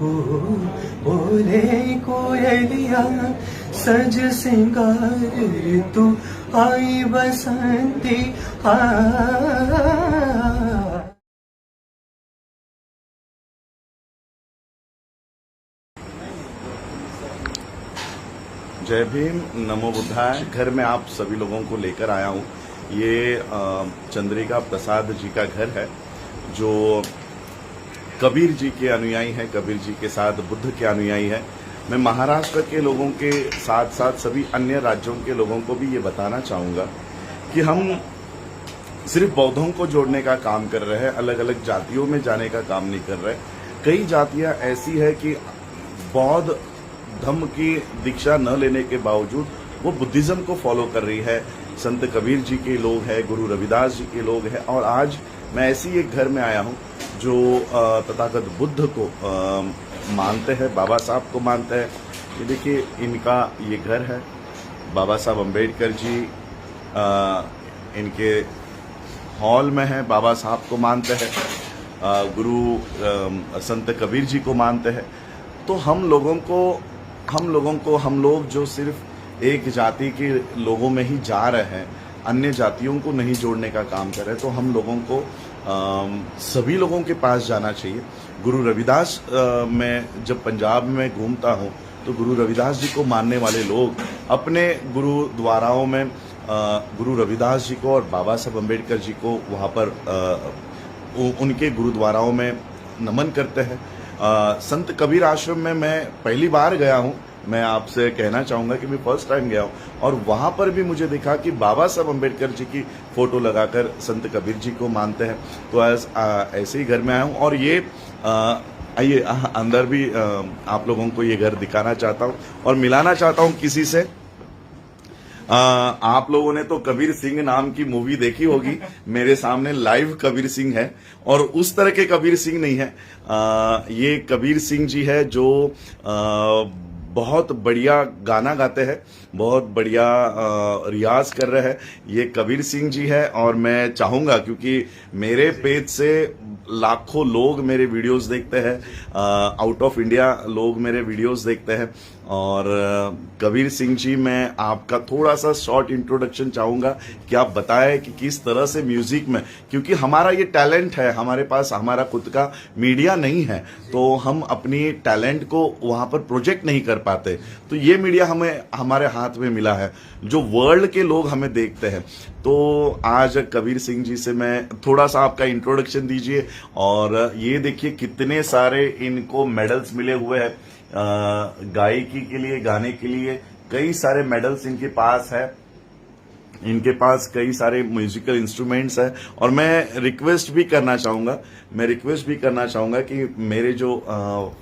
ओ बोले कोयलिया सज सिंगार तू आई बसंती जय भीम, नमो बुद्धाय। घर में आप सभी लोगों को लेकर आया हूँ। ये चंद्रिका प्रसाद जी का घर है, जो कबीर जी के अनुयायी हैं, कबीर जी के साथ बुद्ध के अनुयायी हैं। मैं महाराष्ट्र के लोगों के साथ साथ सभी अन्य राज्यों के लोगों को भी ये बताना चाहूँगा कि हम सिर्फ बौद्धों को जोड़ने का काम कर रहे हैं, अलग अलग जातियों में जाने का काम नहीं कर रहे। कई जातियाँ ऐसी है कि बौद्ध धम्म की दीक्षा न लेने के बावजूद वो बुद्धिज्म को फॉलो कर रही है। संत कबीर जी के लोग हैं, गुरु रविदास जी के लोग हैं। और आज मैं ऐसी एक घर में आया हूँ जो तथागत बुद्ध को मानते हैं, बाबा साहब को मानते हैं। ये देखिए, इनका ये घर है। बाबा साहब अम्बेडकर जी इनके हॉल में है, बाबा साहब को मानते हैं, गुरु संत कबीर जी को मानते हैं। तो हम लोग जो सिर्फ एक जाति के लोगों में ही जा रहे हैं, अन्य जातियों को नहीं जोड़ने का काम कर रहे हैं, तो हम लोगों को सभी लोगों के पास जाना चाहिए। गुरु रविदास मैं जब पंजाब में घूमता हूँ तो गुरु रविदास जी को मानने वाले लोग अपने गुरुद्वाराओं में गुरु रविदास जी को और बाबा साहब अम्बेडकर जी को वहाँ पर उनके गुरुद्वाराओं में नमन करते हैं। संत कबीर आश्रम में मैं पहली बार गया हूँ। मैं आपसे कहना चाहूँगा कि मैं फर्स्ट टाइम गया हूँ और वहाँ पर भी मुझे दिखा कि बाबा साहब अम्बेडकर जी की फ़ोटो लगाकर संत कबीर जी को मानते हैं। तो ऐसे ही घर में आया हूँ और ये आइए अंदर भी आप लोगों को ये घर दिखाना चाहता हूँ और मिलाना चाहता हूँ किसी से। आप लोगों ने तो कबीर सिंह नाम की मूवी देखी होगी। मेरे सामने लाइव कबीर सिंह है और उस तरह के कबीर सिंह नहीं है। ये कबीर सिंह जी है जो बहुत बढ़िया गाना गाते हैं, बहुत बढ़िया रियाज कर रहे हैं। ये कबीर सिंह जी है और मैं चाहूँगा, क्योंकि मेरे पेज से लाखों लोग मेरे वीडियोस देखते हैं, आउट ऑफ इंडिया लोग मेरे वीडियोस देखते हैं। और कबीर सिंह जी, मैं आपका थोड़ा सा शॉर्ट इंट्रोडक्शन चाहूँगा कि आप बताएं कि किस तरह से म्यूजिक में, क्योंकि हमारा ये टैलेंट है, हमारे पास हमारा खुद का मीडिया नहीं है, तो हम अपनी टैलेंट को वहाँ पर प्रोजेक्ट नहीं कर पाते। तो ये मीडिया हमें हमारे हाथ में मिला है, जो वर्ल्ड के लोग हमें देखते हैं। तो आज कबीर सिंह जी से मैं थोड़ा सा आपका इंट्रोडक्शन दीजिए। और ये देखिए कितने सारे इनको मेडल्स मिले हुए हैं गायकी के लिए, गाने के लिए कई सारे मेडल्स इनके पास है। इनके पास कई सारे म्यूजिकल इंस्ट्रूमेंट्स हैं। और मैं रिक्वेस्ट भी करना चाहूँगा कि मेरे जो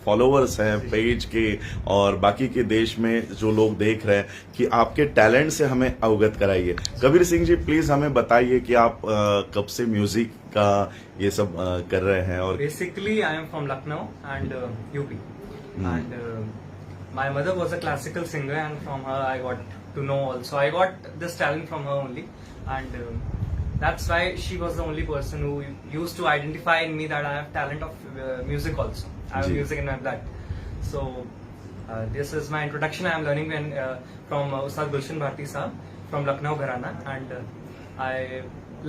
फॉलोअर्स हैं पेज के और बाकी के देश में जो लोग देख रहे हैं, कि आपके टैलेंट से हमें अवगत कराइए। कबीर सिंह जी, प्लीज हमें बताइए कि आप कब से म्यूजिक का ये सब कर रहे हैं। और basically I am from Lucknow and UP and my mother was a classical singer, and from her I got to know also. I got this talent from her only, and that's why she was the only person who used to identify in me that I have talent of music also. I have music in my blood. So this is my introduction. I am learning from Ustad Gulshan Bharti Sahab from Lucknow Gharana, and I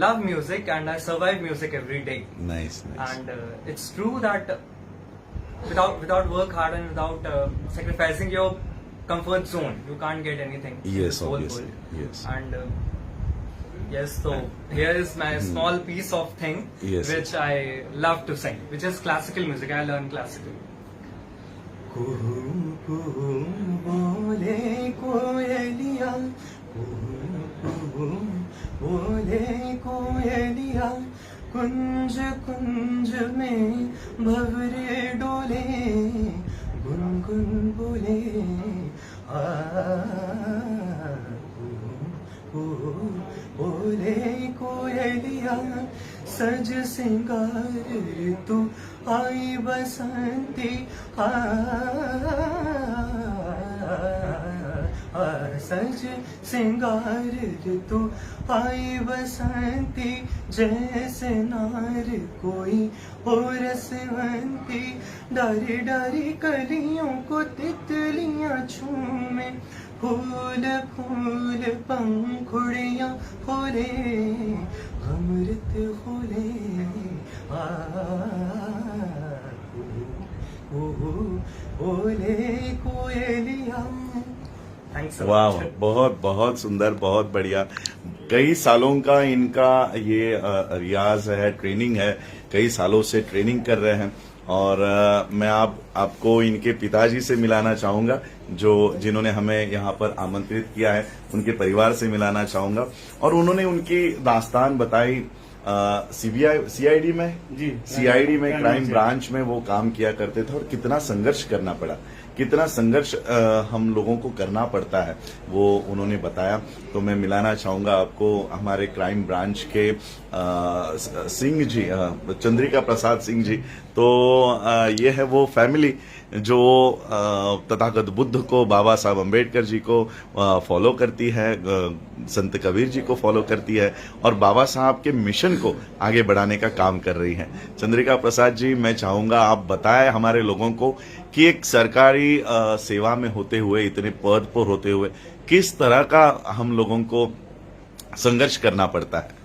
love music and I survive music every day. Nice. And it's true that without work hard and without sacrificing your comfort zone, you can't get anything. Yes, in obviously. World. Yes. And yes, so here is my small piece of thing which I love to sing, which is classical music. I learn classical. कुंज कुंज में भंवरे डोले, गुनगुन बोले बोले कोयलिया सज सिंगार तू आई बसंती सज सिंगार ऋतु आई बसंती जैसे नार कोई और रसवंती डारी डारी कलियों को तितलियां झूमे फूल फूल पंखुड़ियां खोले अमृत खोले ओले कोयलिया। थैंक्स। वाह, बहुत बहुत सुंदर, बहुत बढ़िया। कई सालों का इनका ये रियाज है, ट्रेनिंग है, कई सालों से ट्रेनिंग कर रहे हैं। और मैं आपको इनके पिताजी से मिलाना चाहूंगा, जिन्होंने हमें यहाँ पर आमंत्रित किया है, उनके परिवार से मिलाना चाहूंगा। और उन्होंने उनकी दास्तान बताई। सीआईडी में क्राइम ब्रांच में वो काम किया करते थे और कितना संघर्ष करना पड़ा, कितना संघर्ष हम लोगों को करना पड़ता है, वो उन्होंने बताया। तो मैं मिलाना चाहूंगा आपको हमारे क्राइम ब्रांच के सिंह जी, चंद्रिका प्रसाद सिंह जी। तो ये है वो फैमिली जो तथागत बुद्ध को, बाबा साहब अम्बेडकर जी को फॉलो करती है, संत कबीर जी को फॉलो करती है और बाबा साहब के मिशन को आगे बढ़ाने का काम कर रही हैं। चंद्रिका प्रसाद जी, मैं चाहूंगा आप बताएं हमारे लोगों को कि एक सरकारी सेवा में होते हुए, इतने पद पर होते हुए, किस तरह का हम लोगों को संघर्ष करना पड़ता है।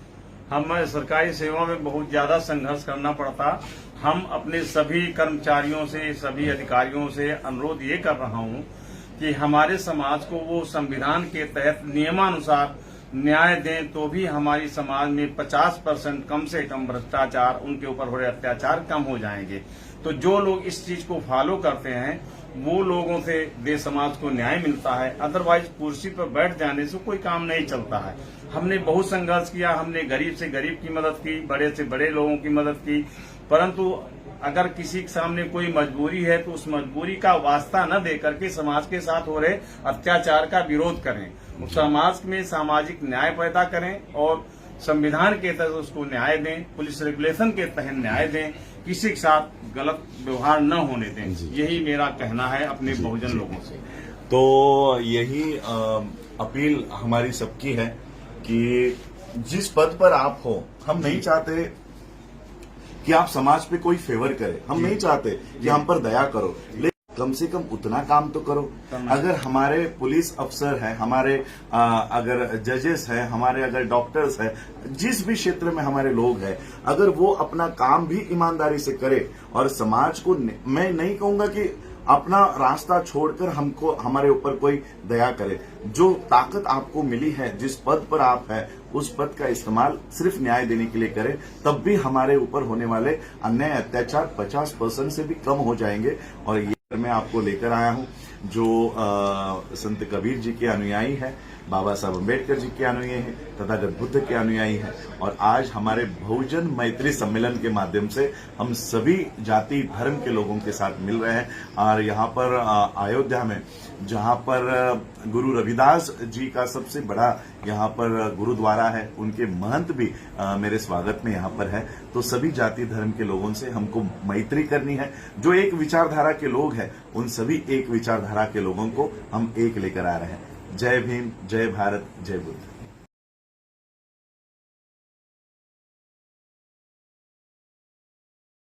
हमें सरकारी सेवा में बहुत ज्यादा संघर्ष करना पड़ता। हम अपने सभी कर्मचारियों से, सभी अधिकारियों से अनुरोध ये कर रहा हूँ कि हमारे समाज को वो संविधान के तहत नियमानुसार न्याय दें, तो भी हमारी समाज में 50% कम से कम भ्रष्टाचार, उनके ऊपर हो रहे अत्याचार कम हो जाएंगे। तो जो लोग इस चीज को फॉलो करते हैं, वो लोगों से देश समाज को न्याय मिलता है। अदरवाइज कुर्सी पर बैठ जाने से कोई काम नहीं चलता है। हमने बहुत संघर्ष किया, हमने गरीब से गरीब की मदद की, बड़े से बड़े लोगों की मदद की, परंतु अगर किसी के सामने कोई मजबूरी है तो उस मजबूरी का वास्ता न दे करके समाज के साथ हो रहे अत्याचार का विरोध करें, समाज में सामाजिक न्याय पैदा करें और संविधान के तहत उसको न्याय दें, पुलिस रेगुलेशन के तहत न्याय दें, किसी के साथ गलत व्यवहार न होने दें। यही मेरा कहना है अपने बहुजन लोगों से। तो यही अपील हमारी सबकी है कि जिस पद पर आप हो, हम नहीं चाहते कि आप समाज पे कोई फेवर करे, हम नहीं चाहते कि हम पर दया करो, लेकिन कम से कम उतना काम तो करो। अगर हमारे पुलिस अफसर हैं, हमारे अगर जजेस हैं, हमारे अगर डॉक्टर्स हैं, जिस भी क्षेत्र में हमारे लोग हैं, अगर वो अपना काम भी ईमानदारी से करे और समाज को, मैं नहीं कहूंगा कि अपना रास्ता छोड़कर हमको, हमारे ऊपर कोई दया करे। जो ताकत आपको मिली है, जिस पद पर आप हैं, उस पद का इस्तेमाल सिर्फ न्याय देने के लिए करें, तब भी हमारे ऊपर होने वाले अन्याय अत्याचार 50% से भी कम हो जाएंगे। और ये मैं आपको लेकर आया हूं जो संत कबीर जी के अनुयायी है, बाबा साहब अम्बेडकर जी के अनुयायी हैं, तथागत बुद्ध के अनुयायी हैं। और आज हमारे बहुजन मैत्री सम्मेलन के माध्यम से हम सभी जाति धर्म के लोगों के साथ मिल रहे हैं। और यहाँ पर अयोध्या में, जहाँ पर गुरु रविदास जी का सबसे बड़ा यहाँ पर गुरुद्वारा है, उनके महंत भी मेरे स्वागत में यहाँ पर है। तो सभी जाति धर्म के लोगों से हमको मैत्री करनी है। जो एक विचारधारा के लोग हैं, उन सभी एक विचारधारा के लोगों को हम एक लेकर आ रहे हैं। जय भीम, जय भारत, जय बुद्ध।